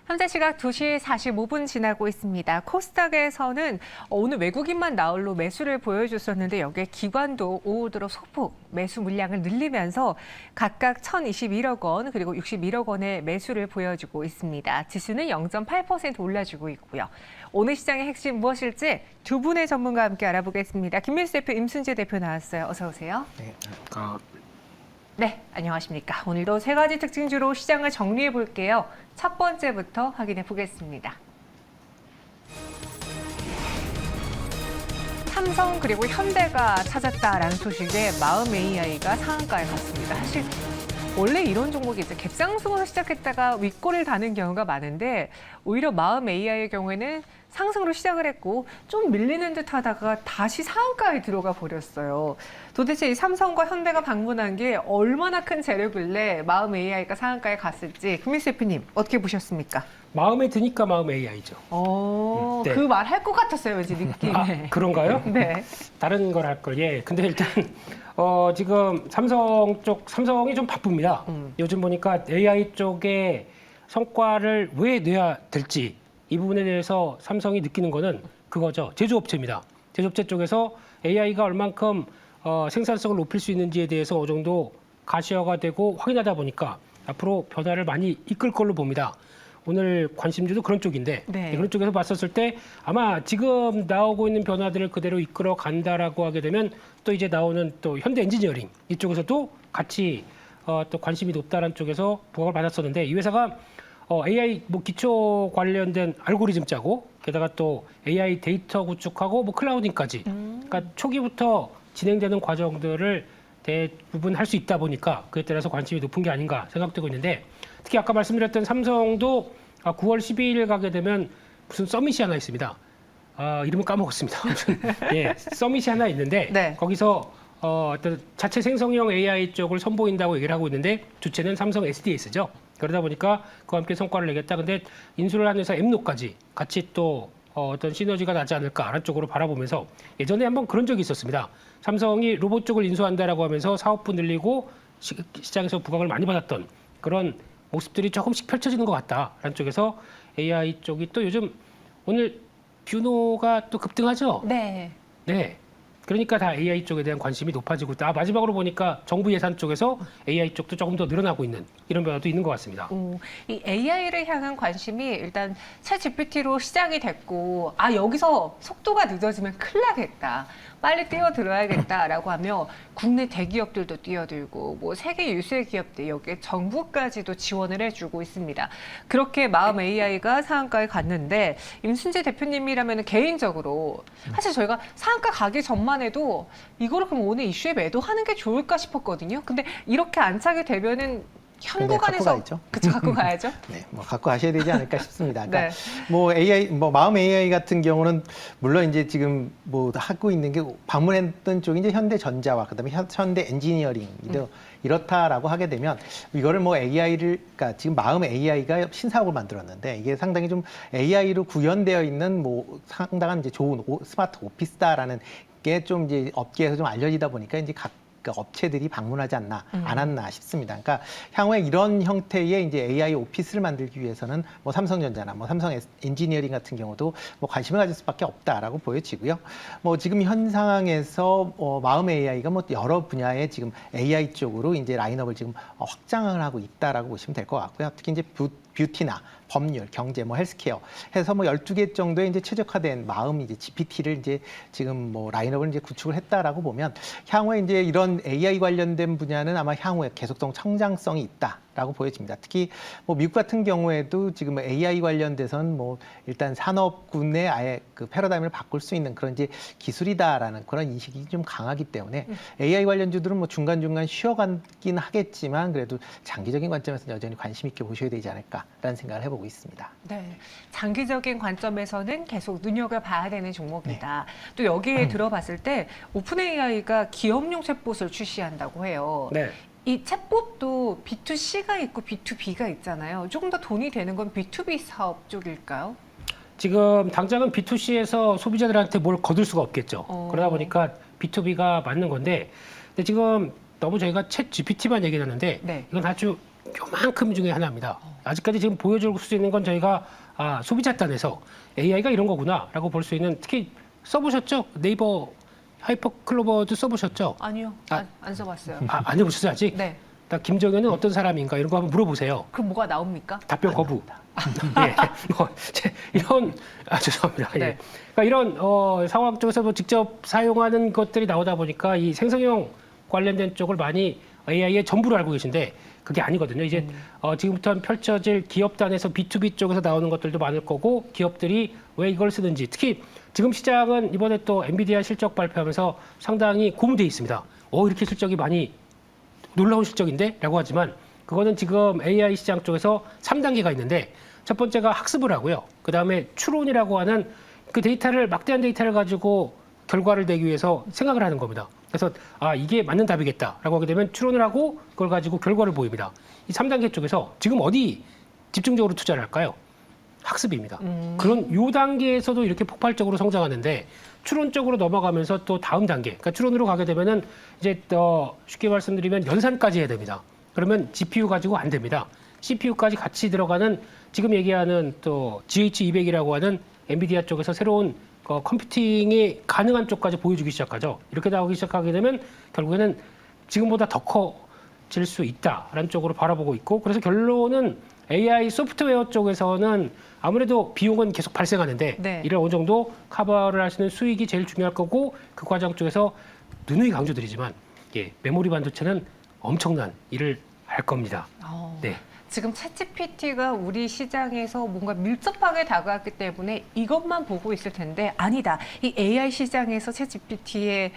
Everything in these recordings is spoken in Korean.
현재 시각 2시 45분 지나고 있습니다. 코스닥에서는 오늘 외국인만 나홀로 매수를 보여줬었는데 여기에 기관도 오후 들어 소폭 매수 물량을 늘리면서 각각 1,021억 원 그리고 61억 원의 매수를 보여주고 있습니다. 지수는 0.8% 올라주고 있고요. 오늘 시장의 핵심 무엇일지 두 분의 전문가와 함께 알아보겠습니다. 김민수 대표, 임순재 대표 나왔어요. 어서 오세요. 네, 안녕하십니까. 오늘도 세 가지 특징주로 시장을 정리해 볼게요. 첫 번째부터 확인해 보겠습니다. 삼성 그리고 현대가 찾았다라는 소식에 마음 AI가 상한가에 갔습니다. 사실 원래 이런 종목이 이제 갭상승으로 시작했다가 윗골을 다는 경우가 많은데 오히려 마음 AI의 경우에는 상승으로 시작을 했고 좀 밀리는 듯 하다가 다시 상한가에 들어가 버렸어요. 도대체 이 삼성과 현대가 방문한 게 얼마나 큰 재료길래 마음 AI가 상한가에 갔을지 김민수 대표님 어떻게 보셨습니까? 마음에 드니까 마음 AI죠. 네. 그 말 할 것 같았어요, 왠지 느낌에. 그런가요? 네. 다른 걸 할 걸. 예. 근데 일단 지금 삼성이 좀 바쁩니다. 요즘 보니까 AI 쪽에 성과를 왜 내야 될지 이 부분에 대해서 삼성이 느끼는 거는 그거죠. 제조업체입니다. 제조업체 쪽에서 AI가 얼만큼 생산성을 높일 수 있는지에 대해서 어느 정도 가시화가 되고 확인하다 보니까 앞으로 변화를 많이 이끌 걸로 봅니다. 오늘 관심주도 그런 쪽인데 네. 그런 쪽에서 봤었을 때 아마 지금 나오고 있는 변화들을 그대로 이끌어 간다라고 하게 되면 또 이제 나오는 또 현대 엔지니어링 이쪽에서도 같이 또 관심이 높다는 쪽에서 부각을 받았었는데 이 회사가 AI 뭐 기초 관련된 알고리즘 짜고 게다가 또 AI 데이터 구축하고 뭐 클라우딩까지 그러니까 초기부터 진행되는 과정들을 대부분 할 수 있다 보니까 그에 따라서 관심이 높은 게 아닌가 생각되고 있는데 특히 아까 말씀드렸던 삼성도 9월 12일 가게 되면 무슨 서밋이 하나 있습니다. 이름은 까먹었습니다. 무슨 서밋이 하나 있는데 네. 거기서 어떤 자체 생성형 AI 쪽을 선보인다고 얘기를 하고 있는데 주체는 삼성 SDS죠. 그러다 보니까 그와 함께 성과를 내겠다. 근데 인수를 한 회사 엠노까지 같이 또 어떤 시너지가 나지 않을까라는 쪽으로 바라보면서 예전에 한번 그런 적이 있었습니다. 삼성이 로봇 쪽을 인수한다라고 하면서 사업부 늘리고 시장에서 부각을 많이 받았던 그런 모습들이 조금씩 펼쳐지는 것 같다라는 쪽에서 AI 쪽이 또 요즘 오늘 뷰노가 또 급등하죠. 네. 네. 그러니까 다 AI 쪽에 대한 관심이 높아지고 있다. 마지막으로 보니까 정부 예산 쪽에서 AI 쪽도 조금 더 늘어나고 있는 이런 변화도 있는 것 같습니다. 이 AI를 향한 관심이 일단 챗GPT로 시작이 됐고 여기서 속도가 늦어지면 큰일 나겠다. 빨리 뛰어들어야겠다라고 하며 국내 대기업들도 뛰어들고 뭐 세계 유수의 기업들 여기에 정부까지도 지원을 해주고 있습니다. 그렇게 마음 AI가 상한가에 갔는데 임순재 대표님이라면 개인적으로 사실 저희가 상한가 가기 전만 해도 이거를 그럼 오늘 이슈에 매도하는 게 좋을까 싶었거든요. 근데 이렇게 안착이 되면은 현구간에서 그쵸 갖고 가야죠. 네, 뭐 갖고 가셔야 되지 않을까 싶습니다. 그러니까 네. 뭐 AI, 뭐 마음 AI 같은 경우는 물론 이제 지금 뭐 하고 있는 게 방문했던 쪽이 이제 현대전자와 그다음에 현대 엔지니어링이도 이렇다라고 하게 되면 이거를 뭐 그러니까 지금 마음 AI가 신사업을 만들었는데 이게 상당히 좀 AI로 구현되어 있는 뭐 상당한 이제 좋은 스마트 오피스다라는 게 좀 이제 업계에서 좀 알려지다 보니까 이제 업체들이 방문하지 않았나 싶습니다. 그러니까 향후에 이런 형태의 이제 AI 오피스를 만들기 위해서는 뭐 삼성전자나 뭐 삼성 엔지니어링 같은 경우도 뭐 관심을 가질 수밖에 없다라고 보여지고요. 뭐 지금 현 상황에서 마음 AI가 뭐 여러 분야의 지금 AI 쪽으로 이제 라인업을 지금 확장을 하고 있다라고 보시면 될 것 같고요. 특히 이제 뷰티나 법률, 경제, 뭐 헬스케어 해서 뭐 12개 정도의 이제 최적화된 마음 이제 GPT를 이제 지금 뭐 라인업을 이제 구축을 했다라고 보면 향후에 이제 이런 AI 관련된 분야는 아마 향후에 계속성 성장성이 있다라고 보여집니다. 특히 뭐 미국 같은 경우에도 지금 AI 관련돼서는 뭐 일단 산업군의 아예 그 패러다임을 바꿀 수 있는 그런 이제 기술이다라는 그런 인식이 좀 강하기 때문에 AI 관련주들은 뭐 중간중간 쉬어가긴 하겠지만 그래도 장기적인 관점에서 여전히 관심 있게 보셔야 되지 않을까라는 생각을 해보고 있습니다. 네, 장기적인 관점에서는 계속 눈여겨봐야 되는 종목이다. 또 여기에 들어봤을 때 오픈 AI가 기업용 챗봇을 출시한다고 해요. 네. 이 챗봇도 B2C가 있고 B2B가 있잖아요. 조금 더 돈이 되는 건 B2B 사업 쪽일까요? 지금 당장은 B2C에서 소비자들한테 뭘 거둘 수가 없겠죠. 그러다 보니까 B2B가 맞는 건데 근데 지금 너무 저희가 챗 GPT만 얘기를 하는데 네. 이건 아주 요만큼 중에 하나입니다. 아직까지 지금 보여줄 수 있는 건 저희가 소비자 단에서 AI가 이런 거구나라고 볼 수 있는, 특히 써보셨죠? 네이버 하이퍼 클로버도 써보셨죠? 아니요, 안 써봤어요. 안 해보셨어요 아직? 네. 김정현은 어떤 사람인가 이런 거 한번 물어보세요. 그럼 뭐가 나옵니까? 답변 거부. 예, 이런 죄송합니다. 예. 네. 그러니까 이런 상황 쪽에서 뭐 직접 사용하는 것들이 나오다 보니까 이 생성형 관련된 쪽을 많이 AI의 전부를 알고 계신데 그게 아니거든요. 이제 지금부터 펼쳐질 기업 단에서 B2B 쪽에서 나오는 것들도 많을 거고, 기업들이 왜 이걸 쓰는지, 특히 지금 시장은 이번에 또 엔비디아 실적 발표하면서 상당히 고무돼 있습니다. 이렇게 실적이 많이 놀라운 실적인데? 라고 하지만 그거는 지금 AI 시장 쪽에서 3단계가 있는데, 첫 번째가 학습을 하고요. 그 다음에 추론이라고 하는 그 데이터를, 막대한 데이터를 가지고 결과를 내기 위해서 생각을 하는 겁니다. 그래서 이게 맞는 답이겠다라고 하게 되면 추론을 하고 그걸 가지고 결과를 보입니다. 이 3단계 쪽에서 지금 어디 집중적으로 투자를 할까요? 학습입니다. 그런 요 단계에서도 이렇게 폭발적으로 성장하는데, 추론 쪽으로 넘어가면서 또 다음 단계, 그러니까 추론으로 가게 되면은 이제 쉽게 말씀드리면 연산까지 해야 됩니다. 그러면 GPU 가지고 안 됩니다. CPU까지 같이 들어가는, 지금 얘기하는 또 GH200이라고 하는 엔비디아 쪽에서 새로운 컴퓨팅이 가능한 쪽까지 보여주기 시작하죠. 이렇게 나오기 시작하게 되면 결국에는 지금보다 더 커질 수 있다라는 쪽으로 바라보고 있고, 그래서 결론은 AI 소프트웨어 쪽에서는 아무래도 비용은 계속 발생하는데 네. 이를 어느 정도 커버를 할 수 있는 수익이 제일 중요할 거고, 그 과정 쪽에서 누누이 강조드리지만 메모리 반도체는 엄청난 일을 할 겁니다. 네. 지금 챗GPT가 우리 시장에서 뭔가 밀접하게 다가왔기 때문에 이것만 보고 있을 텐데, 아니다. 이 AI 시장에서 챗GPT의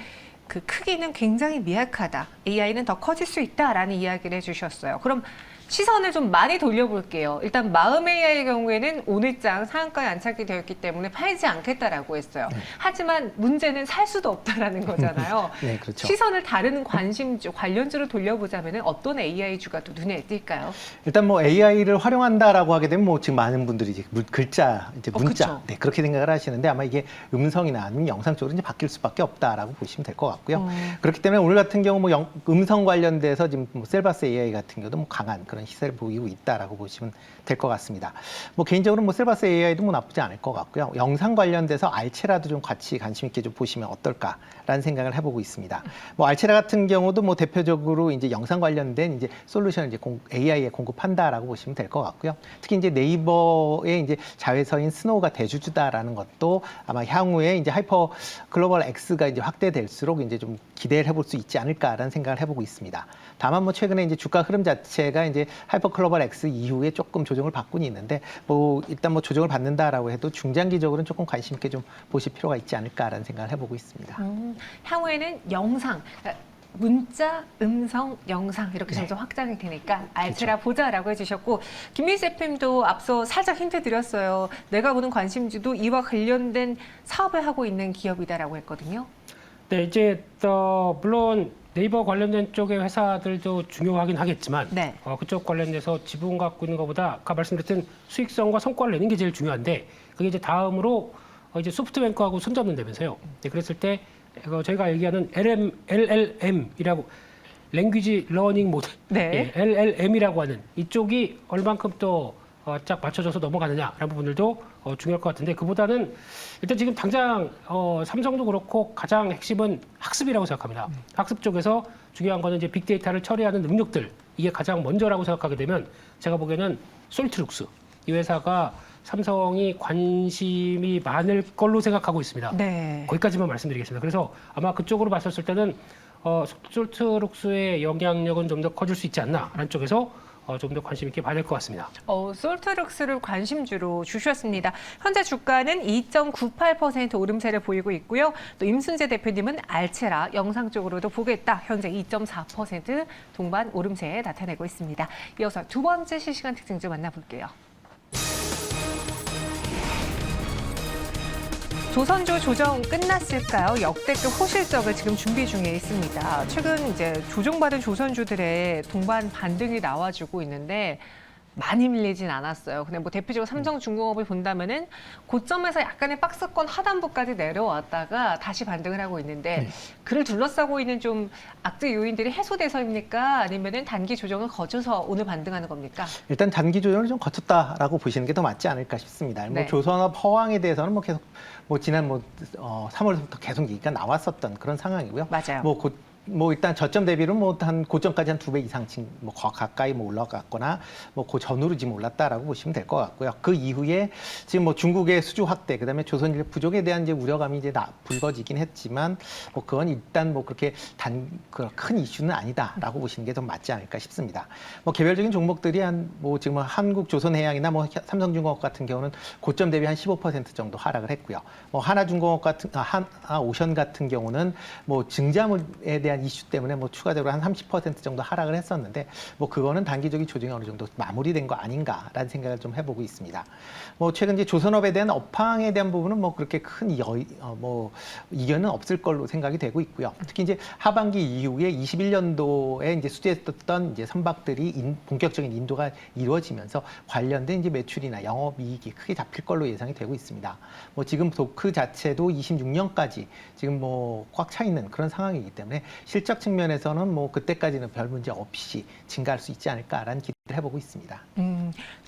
그 크기는 굉장히 미약하다. AI는 더 커질 수 있다라는 이야기를 해주셨어요. 그럼 시선을 좀 많이 돌려볼게요. 일단 마음 AI의 경우에는 오늘장 상한가에 안착이 되었기 때문에 팔지 않겠다라고 했어요. 하지만 문제는 살 수도 없다라는 거잖아요. 네, 그렇죠. 시선을 다른 관심주, 관련주로 돌려보자면 어떤 AI주가 또 눈에 띌까요? 일단 뭐 AI를 활용한다라고 하게 되면 뭐 지금 많은 분들이 이제 글자, 이제 문자, 그쵸. 네, 그렇게 생각을 하시는데, 아마 이게 음성이나 아니면 영상 쪽으로 이제 바뀔 수밖에 없다라고 보시면 될 것 같고요. 그렇기 때문에 오늘 같은 경우 뭐 음성 관련돼서 지금 뭐 셀바스 AI 같은 경우도 뭐 강한 그런 시세를 보이고 있다라고 보시면 될 것 같습니다. 뭐 개인적으로 뭐 셀바스 AI도 뭐 나쁘지 않을 것 같고요. 영상 관련돼서 알체라도 좀 같이 관심 있게 좀 보시면 어떨까라는 생각을 해보고 있습니다. 뭐 알체라 같은 경우도 뭐 대표적으로 이제 영상 관련된 이제 솔루션을 이제 AI에 공급한다라고 보시면 될 것 같고요. 특히 이제 네이버의 이제 자회사인 스노우가 대주주다라는 것도 아마 향후에 이제 하이퍼 글로벌 X가 이제 확대될수록 이제 좀 기대를 해볼 수 있지 않을까라는 생각을 해보고 있습니다. 다만 뭐 최근에 이제 주가 흐름 자체가 이제 하이퍼 글로벌 X 이후에 조금 조정을 받고는 있는데, 뭐 일단 뭐 조정을 받는다라고 해도 중장기적으로는 조금 관심 있게 좀 보실 필요가 있지 않을까라는 생각을 해보고 있습니다. 향후에는 영상, 그러니까 문자, 음성, 영상 이렇게 점점 확장이 되니까 알체라 보자라고 해주셨고, 김민수 FM도 앞서 살짝 힌트 드렸어요. 내가 보는 관심주도 이와 관련된 사업을 하고 있는 기업이다라고 했거든요. 네, 이제 물론 네이버 관련된 쪽의 회사들도 중요하긴 하겠지만 네. 그쪽 관련돼서 지분 갖고 있는 것보다 아까 말씀드렸던 수익성과 성과를 내는 게 제일 중요한데, 그게 이제 다음으로 이제 소프트뱅크하고 손잡는다면서요. 네, 그랬을 때 저희가 얘기하는 LLM이라고 랭귀지 러닝 모델, 네. LLM이라고 하는 이쪽이 얼만큼 또 쫙 맞춰져서 넘어가느냐라는 부분들도 중요할 것 같은데, 그보다는 일단 지금 당장 삼성도 그렇고 가장 핵심은 학습이라고 생각합니다. 학습 쪽에서 중요한 거는 이제 빅데이터를 처리하는 능력들, 이게 가장 먼저라고 생각하게 되면 제가 보기에는 솔트룩스 이 회사가 삼성이 관심이 많을 걸로 생각하고 있습니다. 네. 거기까지만 말씀드리겠습니다. 그래서 아마 그쪽으로 봤었을 때는 솔트룩스의 영향력은 좀 더 커질 수 있지 않나라는 쪽에서 좀 더 관심 있게 봐야 될 것 같습니다. 솔트룩스를 관심주로 주셨습니다. 현재 주가는 2.98% 오름세를 보이고 있고요. 또 임순재 대표님은 알체라 영상 쪽으로도 보겠다. 현재 2.4% 동반 오름세 나타내고 있습니다. 이어서 두 번째 실시간 특징주 만나볼게요. 조선주 조정 끝났을까요? 역대급 호실적을 지금 준비 중에 있습니다. 최근 이제 조정받은 조선주들의 동반 반등이 나와주고 있는데, 많이 밀리진 않았어요. 근데 뭐 대표적으로 삼성중공업을 본다면은 고점에서 약간의 박스권 하단부까지 내려왔다가 다시 반등을 하고 있는데 그를 둘러싸고 있는 좀 악재 요인들이 해소돼서입니까? 아니면은 단기 조정을 거쳐서 오늘 반등하는 겁니까? 일단 단기 조정을 좀 거쳤다라고 보시는 게 더 맞지 않을까 싶습니다. 네. 뭐 조선업 허황에 대해서는 뭐 계속 뭐 지난 3월부터 계속 얘기가 나왔었던 그런 상황이고요. 맞아요. 뭐 일단 저점 대비로 뭐 한 고점까지 한 2배 이상 뭐 가까이 뭐 올라갔거나 뭐 그 전후로 지금 올랐다라고 보시면 될 것 같고요. 그 이후에 지금 뭐 중국의 수주 확대, 그다음에 조선인력 부족에 대한 이제 우려감이 이제 불거지긴 했지만 뭐 그건 일단 뭐 그렇게 큰 이슈는 아니다라고 보시는 게 더 맞지 않을까 싶습니다. 뭐 개별적인 종목들이 뭐 지금 한국조선해양이나 뭐 삼성중공업 같은 경우는 고점 대비 한 15% 정도 하락을 했고요. 뭐 하나중공업 같은 오션 같은 경우는 뭐 증자물에 대한 이슈 때문에 뭐 추가적으로 한 30% 정도 하락을 했었는데 뭐 그거는 단기적인 조정이 어느 정도 마무리된 거 아닌가라는 생각을 좀 해보고 있습니다. 뭐 최근 이제 조선업에 대한 업황에 대한 부분은 뭐 그렇게 큰 이견은 없을 걸로 생각이 되고 있고요. 특히 이제 하반기 이후에 21년도에 이제 수주했던 이제 선박들이 본격적인 인도가 이루어지면서 관련된 이제 매출이나 영업이익이 크게 잡힐 걸로 예상이 되고 있습니다. 뭐 지금 도크 자체도 26년까지 지금 뭐 꽉 차 있는 그런 상황이기 때문에 실적 측면에서는 뭐 그때까지는 별 문제 없이 증가할 수 있지 않을까라는 기대를 해보고 있습니다.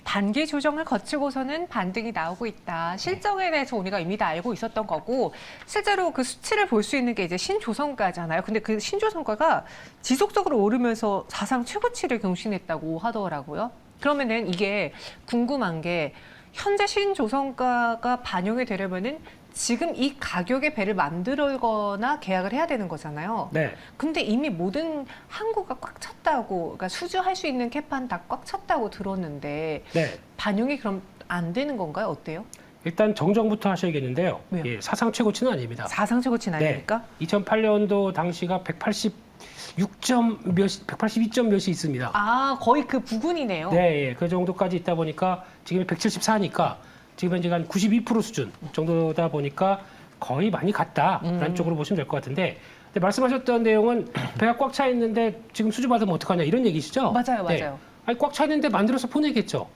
단기 조정을 거치고서는 반등이 나오고 있다. 실적에 대해서 우리가 이미 다 알고 있었던 거고 실제로 그 수치를 볼 수 있는 게 이제 신조선가잖아요. 근데 그 신조선가가 지속적으로 오르면서 사상 최고치를 경신했다고 하더라고요. 그러면은 이게 궁금한 게 현재 신조선가가 반영이 되려면은 지금 이 가격의 배를 만들거나 계약을 해야 되는 거잖아요. 네. 근데 이미 모든 항구가 꽉 찼다고, 그러니까 수주할 수 있는 캐판 다 꽉 찼다고 들었는데 네. 반영이 그럼 안 되는 건가요? 어때요? 일단 정정부터 하셔야겠는데요. 왜요? 예, 사상 최고치는 아닙니다. 사상 최고치 아닙니까? 2008년도 당시가 182점 몇이 있습니다. 아, 거의 그 부근이네요. 네, 예, 그 정도까지 있다 보니까 지금 174니까 지금 현재 한 92% 수준 정도다 보니까 거의 많이 갔다라는 쪽으로 보시면 될 것 같은데, 근데 말씀하셨던 내용은 배가 꽉 차 있는데 지금 수주 받으면 어떡하냐 이런 얘기시죠? 맞아요, 네. 맞아요. 아니 꽉 차 있는데 만들어서 보내겠죠.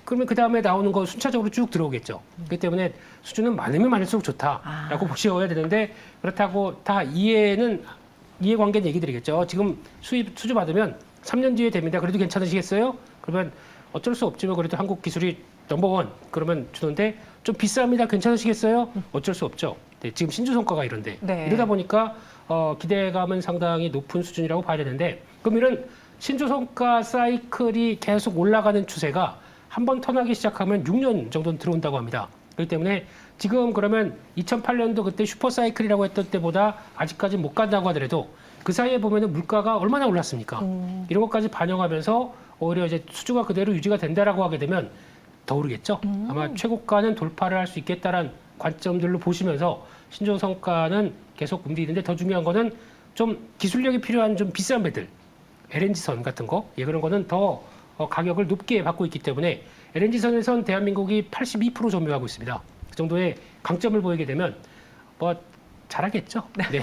그러면 그 다음에 나오는 거 순차적으로 쭉 들어오겠죠. 그렇기 때문에 수주는 많으면 많을수록 좋다라고 보셔야 되는데 그렇다고 다 이해관계는 얘기 드리겠죠. 지금 수주 받으면 3년 뒤에 됩니다. 그래도 괜찮으시겠어요? 그러면 어쩔 수 없지만 그래도 한국 기술이 넘버원 그러면 주는데 좀 비쌉니다. 괜찮으시겠어요? 어쩔 수 없죠. 네, 지금 신주성과가 이런데 네. 이러다 보니까 기대감은 상당히 높은 수준이라고 봐야 되는데 그럼 이런 신주성과 사이클이 계속 올라가는 추세가 한번 턴하기 시작하면 6년 정도는 들어온다고 합니다. 그렇기 때문에 지금 그러면 2008년도 그때 슈퍼사이클이라고 했던 때보다 아직까지 못 간다고 하더라도 그 사이에 보면은 물가가 얼마나 올랐습니까? 이런 것까지 반영하면서 오히려 이제 수주가 그대로 유지가 된다라고 하게 되면 더 오르겠죠. 아마 최고가는 돌파를 할 수 있겠다라는 관점들로 보시면서 신조성과는 계속 움직이는데 더 중요한 거는 좀 기술력이 필요한 좀 비싼 배들, LNG선 같은 거, 예, 그런 거는 더 가격을 높게 받고 있기 때문에 LNG선에선 대한민국이 82% 점유하고 있습니다. 그 정도의 강점을 보이게 되면 뭐 잘하겠죠. 네.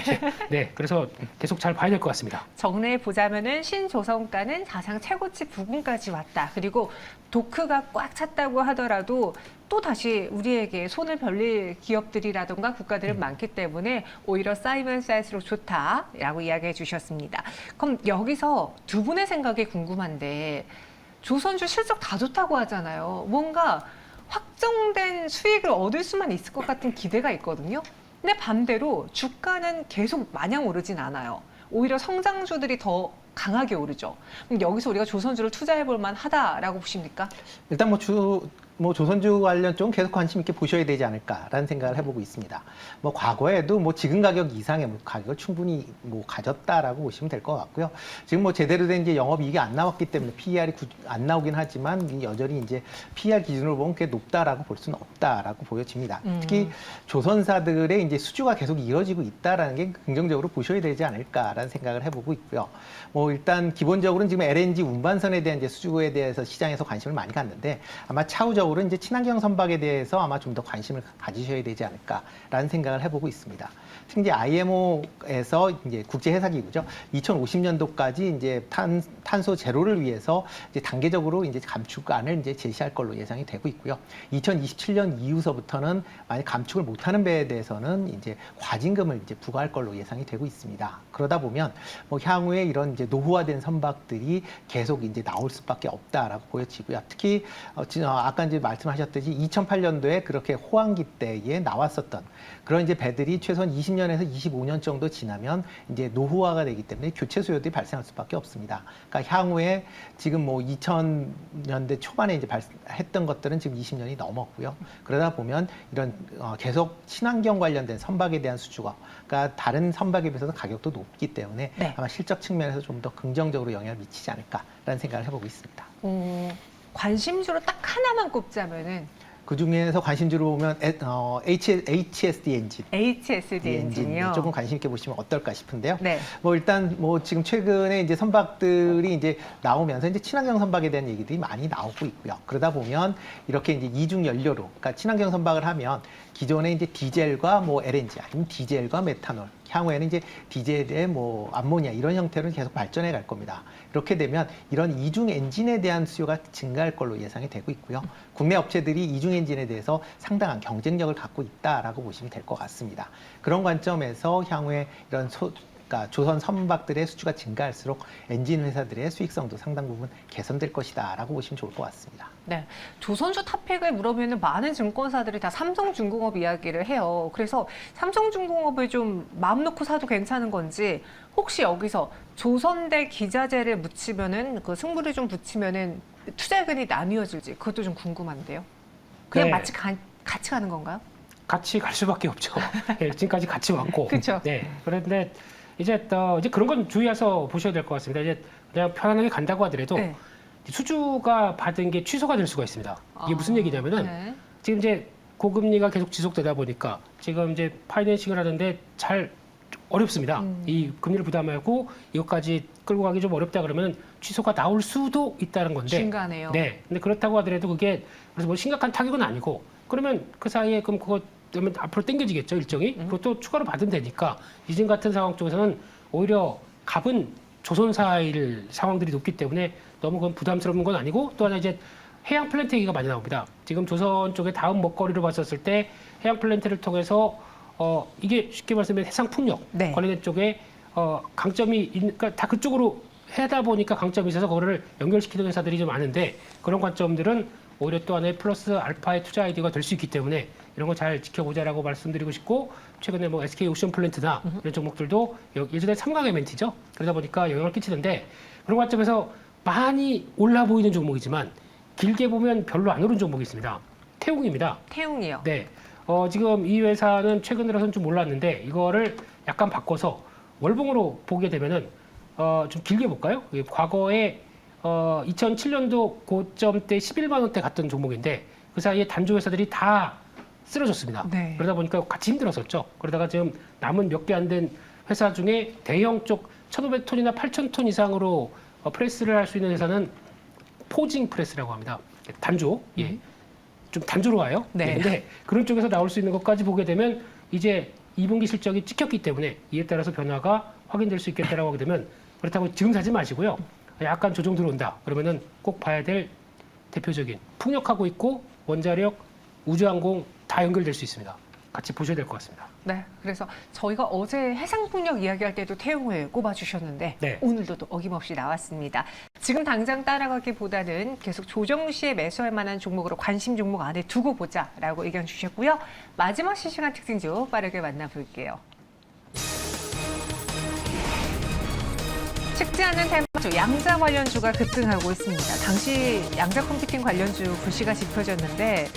네. 그래서 계속 잘 봐야 될 것 같습니다. 정리해 보자면은 신조선가는 사상 최고치 부근까지 왔다. 그리고 도크가 꽉 찼다고 하더라도 또 다시 우리에게 손을 벌릴 기업들이라던가 국가들은 많기 때문에 오히려 쌓이면 쌓일수록 좋다라고 이야기해 주셨습니다. 그럼 여기서 두 분의 생각이 궁금한데 조선주 실적 다 좋다고 하잖아요. 뭔가 확정된 수익을 얻을 수만 있을 것 같은 기대가 있거든요. 근데 반대로 주가는 계속 마냥 오르진 않아요. 오히려 성장주들이 더 강하게 오르죠. 그럼 여기서 우리가 조선주를 투자해 볼 만하다라고 보십니까? 일단 조선주 관련 쪽은 계속 관심 있게 보셔야 되지 않을까라는 생각을 해보고 있습니다. 뭐 과거에도 뭐 지금 가격 이상의 가격을 충분히 뭐 가졌다라고 보시면 될 것 같고요. 지금 뭐 제대로 된 이제 영업이익이 안 나왔기 때문에 PER이 안 나오긴 하지만 여전히 이제 PER 기준으로 보면 꽤 높다라고 볼 수는 없다라고 보여집니다. 특히 조선사들의 이제 수주가 계속 이어지고 있다라는 게 긍정적으로 보셔야 되지 않을까라는 생각을 해보고 있고요. 뭐 일단 기본적으로는 지금 LNG 운반선에 대한 이제 수주에 대해서 시장에서 관심을 많이 갖는데 아마 차후 기본적으로 이제 친환경 선박에 대해서 아마 좀 더 관심을 가지셔야 되지 않을까라는 생각을 해보고 있습니다. 특히 이제 IMO에서 이제 국제회사기구죠. 2050년도까지 이제 탄소 제로를 위해서 이제 단계적으로 이제 감축안을 이제 제시할 걸로 예상이 되고 있고요. 2027년 이후서부터는 만약 감축을 못하는 배에 대해서는 이제 과징금을 이제 부과할 걸로 예상이 되고 있습니다. 그러다 보면 뭐 향후에 이런 이제 노후화된 선박들이 계속 이제 나올 수밖에 없다라고 보여지고요. 특히 아까 이제 말씀하셨듯이 2008년도에 그렇게 호황기 때에 나왔었던 그런 이제 배들이 최소한 20년에서 25년 정도 지나면 이제 노후화가 되기 때문에 교체 수요들이 발생할 수밖에 없습니다. 그러니까 향후에 지금 뭐 2000년대 초반에 이제 했던 것들은 지금 20년이 넘었고요. 그러다 보면 이런 계속 친환경 관련된 선박에 대한 수주가 그러니까 다른 선박에 비해서 가격도 높기 때문에 네. 아마 실적 측면에서 좀 더 긍정적으로 영향을 미치지 않을까라는 생각을 해보고 있습니다. 관심주로 딱 하나만 꼽자면은 그 중에서 관심주로 보면 HSD 엔진. HSD 엔진이요. 조금 관심 있게 보시면 어떨까 싶은데요. 네. 뭐 일단 뭐 지금 최근에 이제 선박들이 이제 나오면서 이제 친환경 선박에 대한 얘기들이 많이 나오고 있고요. 그러다 보면 이렇게 이제 이중 연료로, 그러니까 친환경 선박을 하면 기존에 이제 디젤과 뭐 LNG 아니면 디젤과 메탄올, 향후에는 이제 디젤의 뭐 암모니아 이런 형태로 계속 발전해 갈 겁니다. 이렇게 되면 이런 이중 엔진에 대한 수요가 증가할 걸로 예상이 되고 있고요. 국내 업체들이 이중 엔진에 대해서 상당한 경쟁력을 갖고 있다라고 보시면 될 것 같습니다. 그런 관점에서 향후에 이런 그러니까 조선 선박들의 수주가 증가할수록 엔진 회사들의 수익성도 상당 부분 개선될 것이다라고 보시면 좋을 것 같습니다. 네, 조선주 탑픽을 물어보면 많은 증권사들이 다 삼성중공업 이야기를 해요. 그래서 삼성중공업을 좀 마음 놓고 사도 괜찮은 건지 혹시 여기서 조선대 기자재를 묻히면은 그 승부를 좀 붙이면은 투자의견이 나뉘어질지 그것도 좀 궁금한데요. 그냥 네. 마치 같이 가는 건가요? 같이 갈 수밖에 없죠. 예, 지금까지 같이 왔고. 그쵸. 네. 그런데 이제 그런 건 주의해서 보셔야 될 것 같습니다. 이제 그냥 편안하게 간다고 하더라도 네. 수주가 받은 게 취소가 될 수가 있습니다. 이게 무슨 얘기냐면은 네. 지금 이제 고금리가 계속 지속되다 보니까 지금 이제 파이낸싱을 하는데 잘 어렵습니다. 이 금리를 부담하고 이것까지 끌고 가기 좀 어렵다 그러면 취소가 나올 수도 있다는 건데. 중간에요. 네. 근데 그렇다고 하더라도 그게 그래서 뭐 심각한 타격은 아니고 그러면 그 사이에 그럼 그거 그러면 앞으로 당겨지겠죠 일정이. 그리고 또 추가로 받으면 되니까 이전 같은 상황 쪽에서는 오히려 값은 조선사일 상황들이 높기 때문에 너무 그건 부담스러운 건 아니고 또 하나 이제 해양 플랜트 얘기가 많이 나옵니다. 지금 조선 쪽에 다음 먹거리로 봤었을 때 해양 플랜트를 통해서 이게 쉽게 말씀하면 해상 풍력 네. 관련된 쪽에 강점이 그러니까 다 그쪽으로 하다 보니까 강점이 있어서 그거를 연결시키는 회사들이 좀 많은데 그런 관점들은 오히려 또 하나의 플러스 알파의 투자 아이디어가 될 수 있기 때문에 이런 거 잘 지켜보자라고 말씀드리고 싶고 최근에 뭐 SK 오션 플랜트나 이런 종목들도 예전에 삼각 MNT죠. 그러다 보니까 영향을 끼치는데 그런 관점에서 많이 올라 보이는 종목이지만 길게 보면 별로 안 오른 종목이 있습니다. 태웅입니다. 태웅이요. 네. 지금 이 회사는 최근 들어서는 좀 올랐는데 이거를 약간 바꿔서 월봉으로 보게 되면은 좀 길게 볼까요? 과거에 2007년도 고점 때 11만 원대 갔던 종목인데 그 사이에 단조 회사들이 다 쓰러졌습니다. 네. 그러다 보니까 같이 힘들었었죠. 그러다가 지금 남은 몇 개 안 된 회사 중에 대형 쪽 1,500톤이나 8,000톤 이상으로 프레스를 할 수 있는 회사는 포징 프레스라고 합니다. 단조. 예. 좀 단조로 와요. 네. 근데 그런 쪽에서 나올 수 있는 것까지 보게 되면 이제 2분기 실적이 찍혔기 때문에 이에 따라서 변화가 확인될 수 있겠다라고 하게 되면 그렇다고 지금 사지 마시고요. 약간 조정 들어온다. 그러면은 꼭 봐야 될 대표적인 풍력하고 있고 원자력, 우주항공 다 연결될 수 있습니다. 같이 보셔야 될 것 같습니다. 네, 그래서 저희가 어제 해상풍력 이야기할 때도 태웅을 꼽아주셨는데 네. 오늘도 또 어김없이 나왔습니다. 지금 당장 따라가기보다는 계속 조정 시에 매수할 만한 종목으로 관심 종목 안에 두고 보자라고 의견 주셨고요. 마지막 실시간 특징주 빠르게 만나볼게요. 식지 않는 테마주 양자 관련주가 급등하고 있습니다. 당시 양자 컴퓨팅 관련주 불씨가 짚어졌는데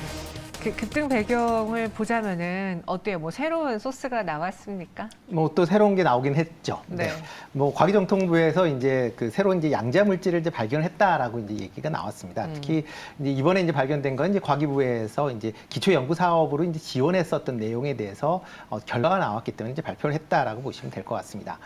그 급등 배경을 보자면은 어때요? 뭐 새로운 소스가 나왔습니까? 뭐 또 새로운 게 나오긴 했죠. 네. 뭐 과기정통부에서 이제 그 새로운 이제 양자 물질을 이제 발견했다라고 이제 얘기가 나왔습니다. 특히 이제 이번에 이제 발견된 건 이제 과기부에서 이제 기초 연구 사업으로 이제 지원했었던 내용에 대해서 결과가 나왔기 때문에 이제 발표를 했다라고 보시면 될 것 같습니다.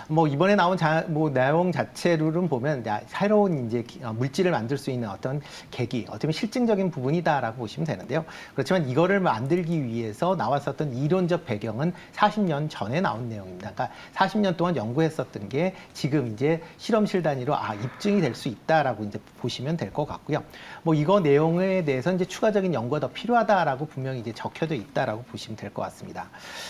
뭐 이번에 나온 뭐 내용 자체로는 보면 새로운 이제 물질을 만들 수 있는 어떤 계기, 어떻게 보면 실증적인 부분이다라고 보시면 되는데요. 그렇지만 이거를 만들기 위해서 나왔었던 이론적 배경은 40년 전에 나온 내용입니다. 그러니까 40년 동안 연구했었던 게 지금 이제 실험실 단위로 입증이 될 수 있다라고 이제 보시면 될 것 같고요. 뭐 이거 내용에 대해서 이제 추가적인 연구가 더 필요하다라고 분명히 이제 적혀져 있다라고 보시면 될 것 같습니다.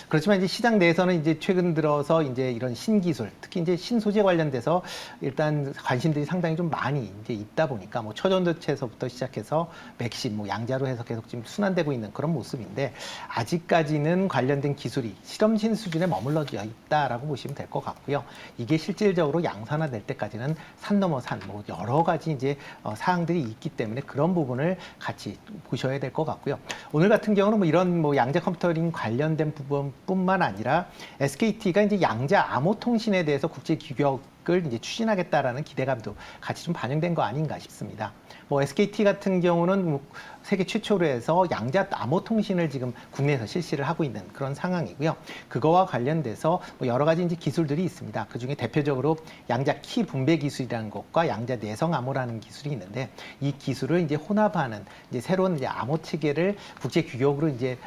그렇지만 이제 시장 내에서는 이제 최근 들어서 이제 이런 신기술, 특히 이제 신소재 관련돼서 일단 관심들이 상당히 좀 많이 이제 있다 보니까 뭐 초전도체에서부터 시작해서 맥심, 뭐 양자로 해서 계속 지금 순환되고 있는 그런 모습인데 아직까지는 관련된 기술이 실험실 수준에 머물러져 있다라고 보시면 될 것 같고요. 이게 실질적으로 양산화될 때까지는 산 넘어 산, 뭐 여러 가지 이제 사항들이 있기 때문에 그런 부분을 같이 보셔야 될 것 같고요. 오늘 같은 경우는 뭐 이런 뭐 양자 컴퓨터링 관련된 부분뿐만 아니라 SKT가 이제 양자 암호 통신에 대해서 국제 규격을 이제 추진하겠다라는 기대감도 같이 좀 반영된 거 아닌가 싶습니다. 뭐 SKT 같은 경우는 뭐 세계 최초로 해서 양자 암호 통신을 지금 국내에서 실시를 하고 있는 그런 상황이고요. 그거와 관련돼서 뭐 여러 가지 이제 기술들이 있습니다. 그 중에 대표적으로 양자 키 분배 기술이라는 것과 양자 내성 암호라는 기술이 있는데 이 기술을 이제 혼합하는 이제 새로운 이제 암호 체계를 국제 규격으로 이제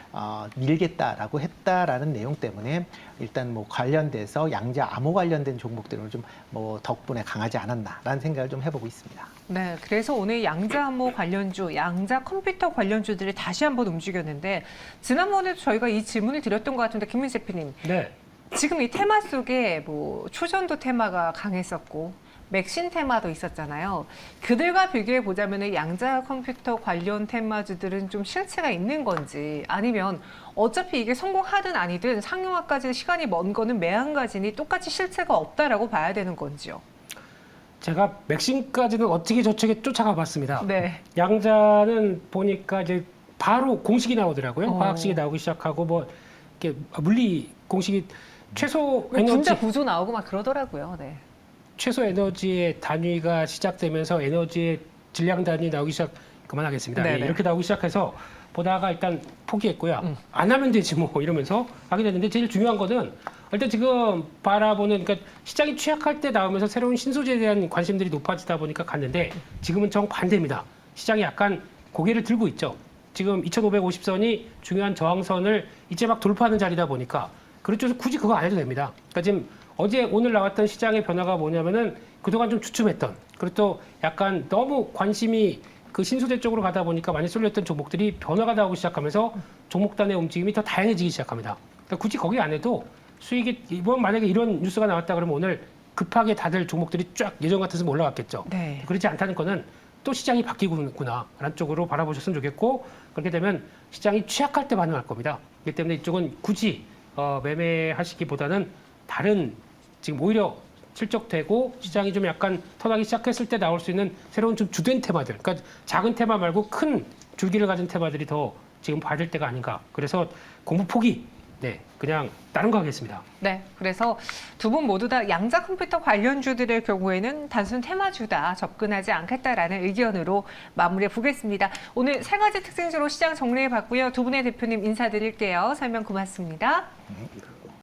밀겠다라고 했다라는 내용 때문에 일단 뭐 관련돼서 양자 암호 관련된 종목들을 좀 뭐 덕분에 강하지 않았나라는 생각을 좀 해보고 있습니다. 네, 그래서 오늘 양자 암호 관련주, 양자 컴퓨터 관련주들이 다시 한번 움직였는데 지난번에도 저희가 이 질문을 드렸던 것 같은데 김민재 대표님, 네. 지금 이 테마 속에 뭐 초전도 테마가 강했었고 맥신 테마도 있었잖아요. 그들과 비교해 보자면 양자 컴퓨터 관련 테마주들은 좀 실체가 있는 건지 아니면 어차피 이게 성공하든 아니든 상용화까지 시간이 먼 거는 매한가지니 똑같이 실체가 없다라고 봐야 되는 건지요. 제가 맥심까지는 어떻게 저쪽에 쫓아가 봤습니다. 네. 양자는 보니까 이제 바로 공식이 나오더라고요. 화학식이 나오기 시작하고 뭐 이렇게 물리 공식이 최소 에너지 분자 구조 나오고 막 그러더라고요. 네. 최소 에너지의 단위가 시작되면서 에너지의 질량 단위 나오기 시작 그만하겠습니다. 네네. 이렇게 나오기 시작해서 보다가 일단 포기했고요. 안 하면 되지 뭐 이러면서 하게 됐는데 제일 중요한 거는 일단 지금 바라보는 그러니까 시장이 취약할 때 나오면서 새로운 신소재에 대한 관심들이 높아지다 보니까 갔는데 지금은 정반대입니다. 시장이 약간 고개를 들고 있죠. 지금 2550선이 중요한 저항선을 이제 막 돌파하는 자리다 보니까 그렇죠. 굳이 그거 안 해도 됩니다. 그러니까 지금 어제 오늘 나왔던 시장의 변화가 뭐냐면은 그동안 좀 주춤했던 그리고 또 약간 너무 관심이 그 신소재 쪽으로 가다 보니까 많이 쏠렸던 종목들이 변화가 나오기 시작하면서 종목단의 움직임이 더 다양해지기 시작합니다. 그러니까 굳이 거기 안 해도 수익이 이번 만약에 이런 뉴스가 나왔다 그러면 오늘 급하게 다들 종목들이 쫙 예전 같았으면 올라갔겠죠. 네. 그렇지 않다는 거는 또 시장이 바뀌고있구나라는 쪽으로 바라보셨으면 좋겠고 그렇게 되면 시장이 취약할 때 반응할 겁니다. 그렇기 때문에 이쪽은 굳이 매매하시기보다는 다른 지금 오히려 실적되고 시장이 좀 약간 턴하기 시작했을 때 나올 수 있는 새로운 좀 주된 테마들, 그러니까 작은 테마 말고 큰 줄기를 가진 테마들이 더 지금 받을 때가 아닌가. 그래서 공부 포기, 네, 그냥 다른 거 하겠습니다. 네, 그래서 두 분 모두 다 양자 컴퓨터 관련주들의 경우에는 단순 테마주다 접근하지 않겠다라는 의견으로 마무리해 보겠습니다. 오늘 세 가지 특징주로 시장 정리해 봤고요. 두 분의 대표님 인사드릴게요. 설명 고맙습니다.